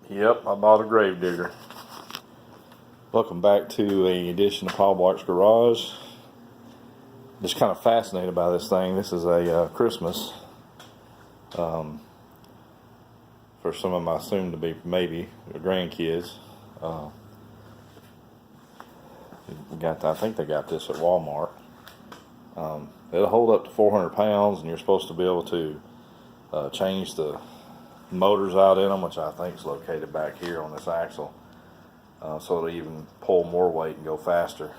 Yep, I bought a grave digger. Welcome back to an edition of Paul Bart's Garage. Just kind of fascinated by this thing. This is a Christmas for some of my soon-to-be maybe grandkids. I think they got this at Walmart. It'll hold up to 400 pounds, and you're supposed to be able to change the motors out in them, which I think is located back here on this axle, so it'll even pull more weight and go faster.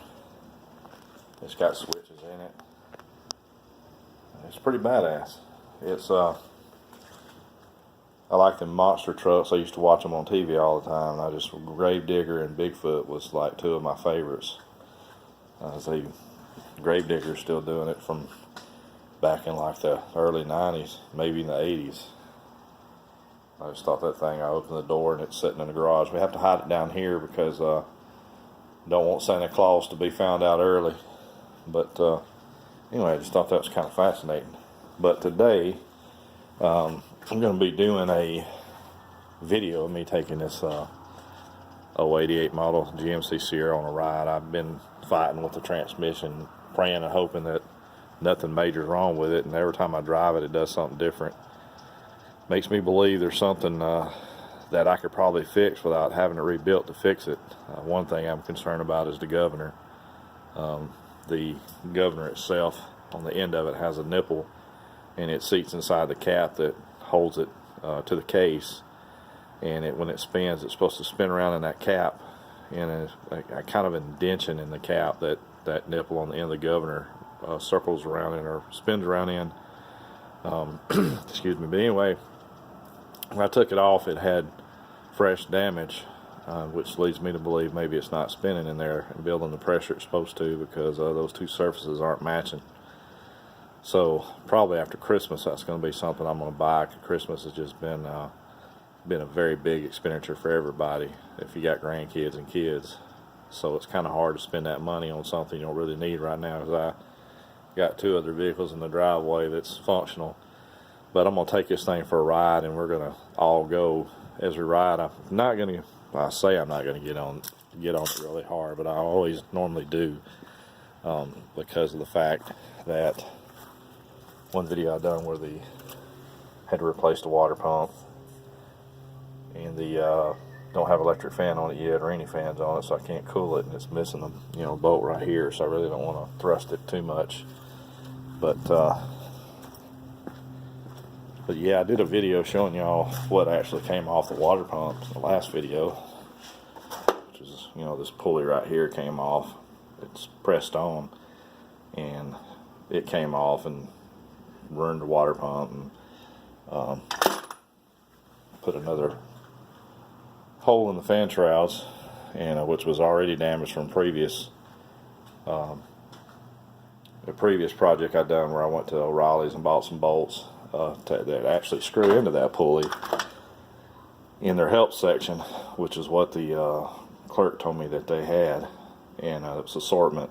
It's got switches in it. It's pretty badass. It's I like them monster trucks. I used to watch them on TV all the time. Gravedigger and Bigfoot was like two of my favorites. Gravedigger's still doing it from back in like the early 90s, maybe in the 80s. I just thought that thing, I opened the door and it's sitting in the garage. We have to hide it down here because don't want Santa Claus to be found out early. But anyway, I just thought that was kind of fascinating. But today, I'm going to be doing a video of me taking this 088 model GMC Sierra on a ride. I've been fighting with the transmission, praying and hoping that nothing major is wrong with it, and every time I drive it, it does something different. Makes me believe there's something that I could probably fix without having it rebuilt to fix it. One thing I'm concerned about is the governor. The governor itself, on the end of it, has a nipple, and it seats inside the cap that holds it to the case. And when it spins, it's supposed to spin around in that cap, and a kind of indention in the cap that nipple on the end of the governor circles around in or spins around in. Excuse me. But anyway, when I took it off, it had fresh damage, which leads me to believe maybe it's not spinning in there and building the pressure it's supposed to, because those two surfaces aren't matching. So probably after Christmas, that's going to be something I'm going to buy. Christmas has just been a very big expenditure for everybody if you got grandkids and kids. So it's kind of hard to spend that money on something you don't really need right now, because I got two other vehicles in the driveway that's functional. But I'm going to take this thing for a ride, and we're going to all go as we ride. I'm not going to get on it really hard, but I always normally do, because of the fact that one video I done where had to replace the water pump, and don't have electric fan on it yet, or any fans on it, so I can't cool it, and it's missing the bolt right here, so I really don't want to thrust it too much. But yeah, I did a video showing y'all what actually came off the water pump in the last video, which is, this pulley right here came off. It's pressed on, and it came off and ruined the water pump, and put another hole in the fan shrouds, and which was already damaged from the previous project I done, where I went to O'Reilly's and bought some bolts that actually screw into that pulley in their help section, which is what the clerk told me that they had, and it was assortment,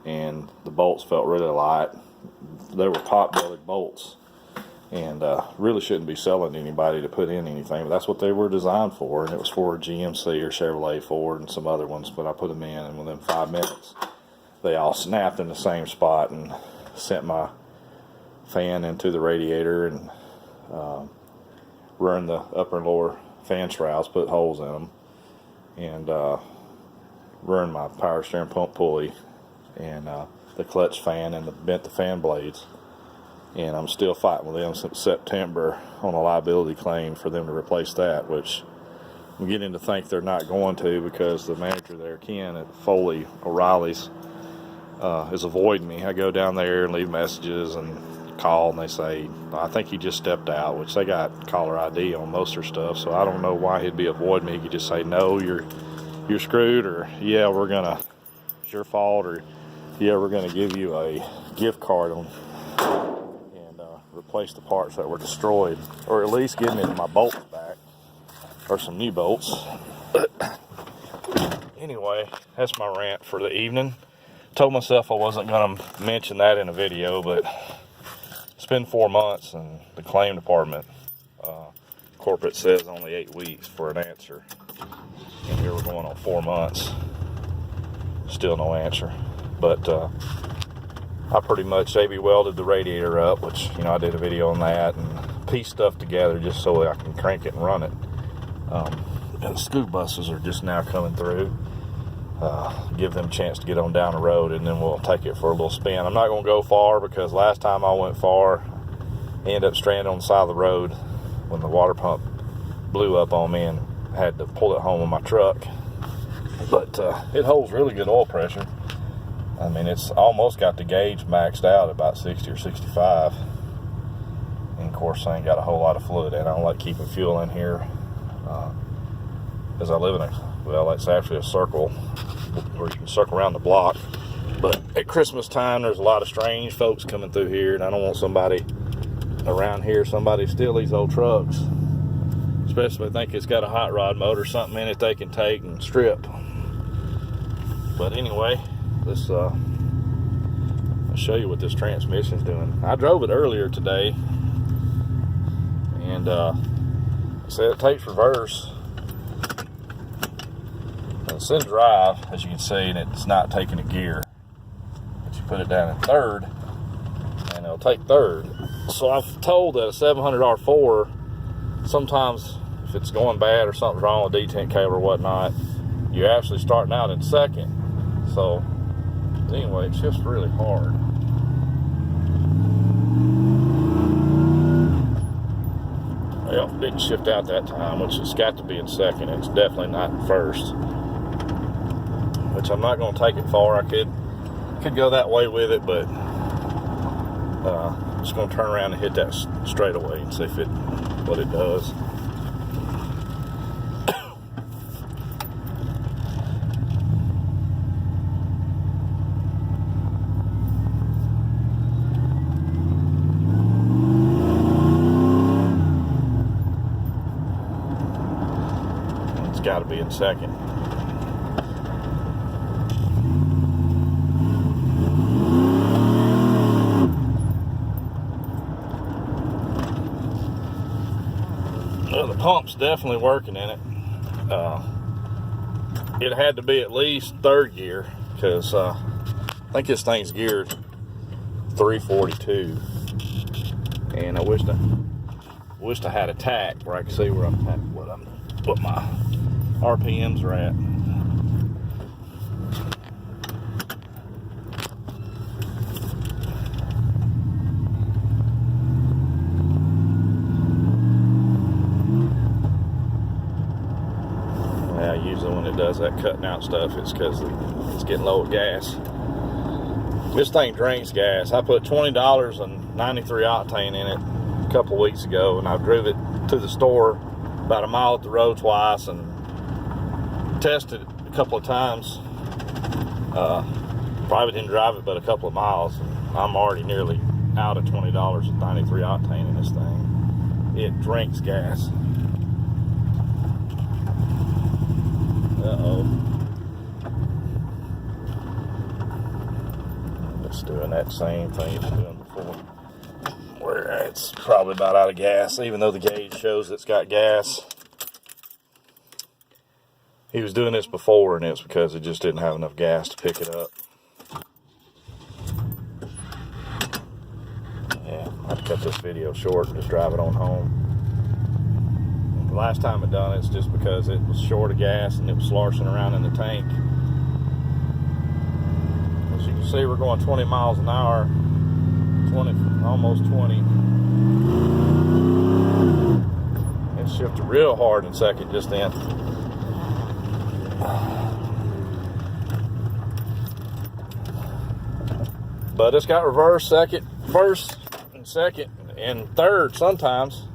and the bolts felt really light. They were pot-bellied bolts, and really shouldn't be selling to anybody to put in anything, but that's what they were designed for, and it was for GMC or Chevrolet, Ford, and some other ones. But I put them in, and within 5 minutes they all snapped in the same spot and sent my fan into the radiator, and ruined the upper and lower fan shrouds, put holes in them, and ruined my power steering pump pulley, and the clutch fan, and bent the fan blades. And I'm still fighting with them since September on a liability claim for them to replace that, which I'm getting to think they're not going to, because the manager there, Ken at Foley O'Reilly's, is avoiding me. I go down there and leave messages and call, and they say, I think he just stepped out, which they got caller ID on most of their stuff, so I don't know why he'd be avoiding me. He could just say, no, you're screwed, or yeah, it's your fault, or yeah, we're gonna give you a gift card and replace the parts that were destroyed, or at least give me my bolts back, or some new bolts. Anyway, that's my rant for the evening. Told myself I wasn't going to mention that in a video, but it's been 4 months, and the claim department corporate says only 8 weeks for an answer. And here we're going on 4 months. Still no answer. But I pretty much JB welded the radiator up, which, you know, I did a video on that, and pieced stuff together just so I can crank it and run it. And the school buses are just now coming through. Give them a chance to get on down the road, and then we'll take it for a little spin. I'm not going to go far because last time I went far, I ended up stranded on the side of the road when the water pump blew up on me and had to pull it home with my truck. But it holds really good oil pressure. I mean, it's almost got the gauge maxed out at about 60 or 65. And of course, I ain't got a whole lot of fluid in. I don't like keeping fuel in here because I live in it's actually a circle where you can circle around the block. But at Christmas time, there's a lot of strange folks coming through here, and I don't want somebody around here, somebody steal these old trucks, especially if they think it's got a hot rod motor or something in it they can take and strip. But anyway, let's I'll show you what this transmission's doing. I drove it earlier today, and it said it takes reverse. It's in drive, as you can see, and it's not taking a gear. But you put it down in third, and it'll take third. So I've told that a 700 R4, sometimes if it's going bad or something's wrong with detent cable or whatnot, you're actually starting out in second. So anyway, it's just really hard. Well, didn't shift out that time, which it's got to be in second. It's definitely not in first. Which I'm not going to take it far. I could go that way with it, but I'm just going to turn around and hit that straight away and see what it does. It's got to be in second. Well, the pump's definitely working in it. It had to be at least third gear because I think this thing's geared 342, and I wished I had a tack where I could see where what my RPMs are at. Usually when it does that cutting out stuff, it's because it's getting low with gas. This thing drinks gas. I put $20 and 93 octane in it a couple of weeks ago, and I drove it to the store about a mile up the road twice and tested it a couple of times. Probably didn't drive it but a couple of miles, and I'm already nearly out of $20 and 93 octane in this thing. It drinks gas. Uh-oh. It's doing that same thing it's doing before. Where it's probably about out of gas, even though the gauge shows it's got gas. He was doing this before, and it's because it just didn't have enough gas to pick it up. Yeah, I have to cut this video short and just drive it on home. The last time I done it's just because it was short of gas and it was sloshing around in the tank. As you can see, we're going 20 miles an hour, almost 20. It shifted real hard in second just then. But it's got reverse, first and second and third sometimes.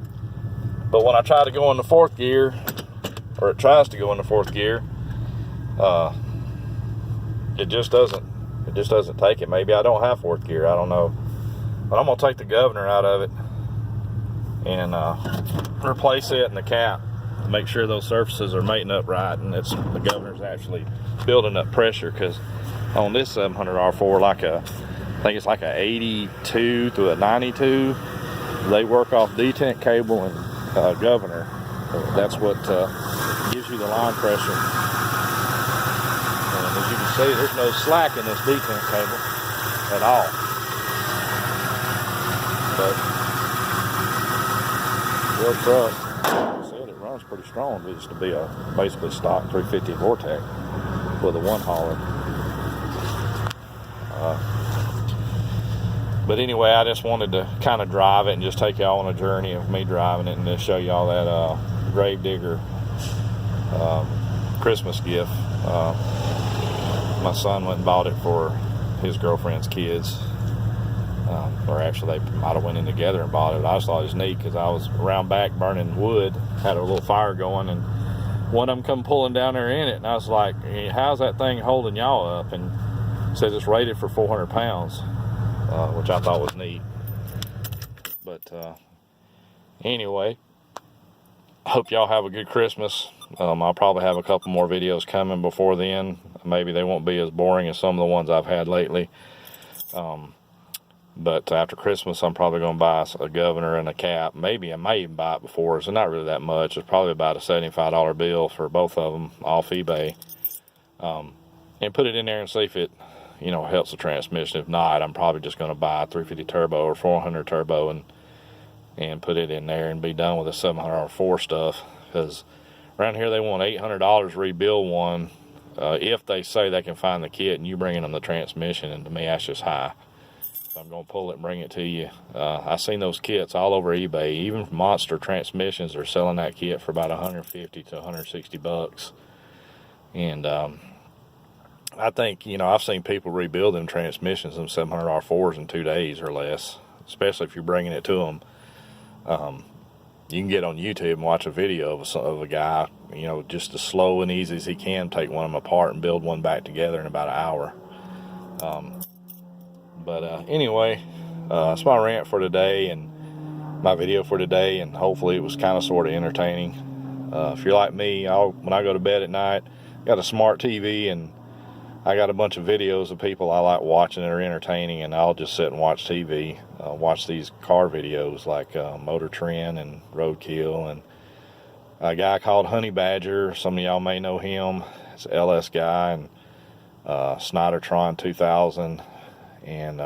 But when I try to go into fourth gear, or it tries to go into fourth gear, it just doesn't take it. Maybe I don't have fourth gear, I don't know. But I'm gonna take the governor out of it and replace it in the cap to make sure those surfaces are mating up right, and the governor's actually building up pressure, because on this 700R4, I think it's like a 82 to a 92, they work off detent cable and governor, That's what gives you the line pressure. And as you can see, there's no slack in this detent cable at all. But real truck, like I said, it runs pretty strong just to be a basically stock 350 Vortec with a one hauler. But anyway, I just wanted to kind of drive it and just take y'all on a journey of me driving it and just show y'all that Gravedigger Christmas gift. My son went and bought it for his girlfriend's kids. Or actually they might have went in together and bought it. I just thought it was neat because I was around back burning wood, had a little fire going, and one of them come pulling down there in it, and I was like, hey, how's that thing holding y'all up? And it says it's rated for 400 pounds, which I thought was neat. But anyway, I hope y'all have a good Christmas. I'll probably have a couple more videos coming before then. Maybe they won't be as boring as some of the ones I've had lately. But after Christmas, I'm probably going to buy a governor and a cap. Maybe I may even buy it before. It's not really that much. It's probably about a $75 bill for both of them off eBay. And put it in there and see if it, helps the transmission. If not, I'm probably just going to buy a 350 turbo or 400 turbo and put it in there and be done with the $700 stuff. Because around here they want $800 to rebuild one if they say they can find the kit and you bringing them the transmission. And to me, that's just high. I'm going to pull it and bring it to you. I've seen those kits all over eBay. Even Monster Transmissions are selling that kit for about 150 to 160 bucks. And I think, I've seen people rebuild them transmissions, them $700 in 2 days or less, especially if you're bringing it to them. You can get on YouTube and watch a video of a guy, just as slow and easy as he can, take one of them apart and build one back together in about an hour. But anyway, that's my rant for today and my video for today, and hopefully it was kind of sort of entertaining. If you're like me, when I go to bed at night, got a smart TV and I got a bunch of videos of people I like watching that are entertaining, and I'll just sit and watch TV, watch these car videos like Motor Trend and Roadkill, and a guy called Honey Badger. Some of y'all may know him. It's an LS guy, and Snydertron 2000. And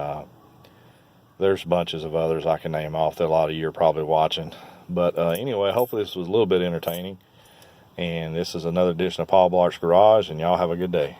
there's bunches of others I can name off that a lot of you are probably watching. But anyway, hopefully this was a little bit entertaining. And this is another edition of Paul Blart's Garage, and y'all have a good day.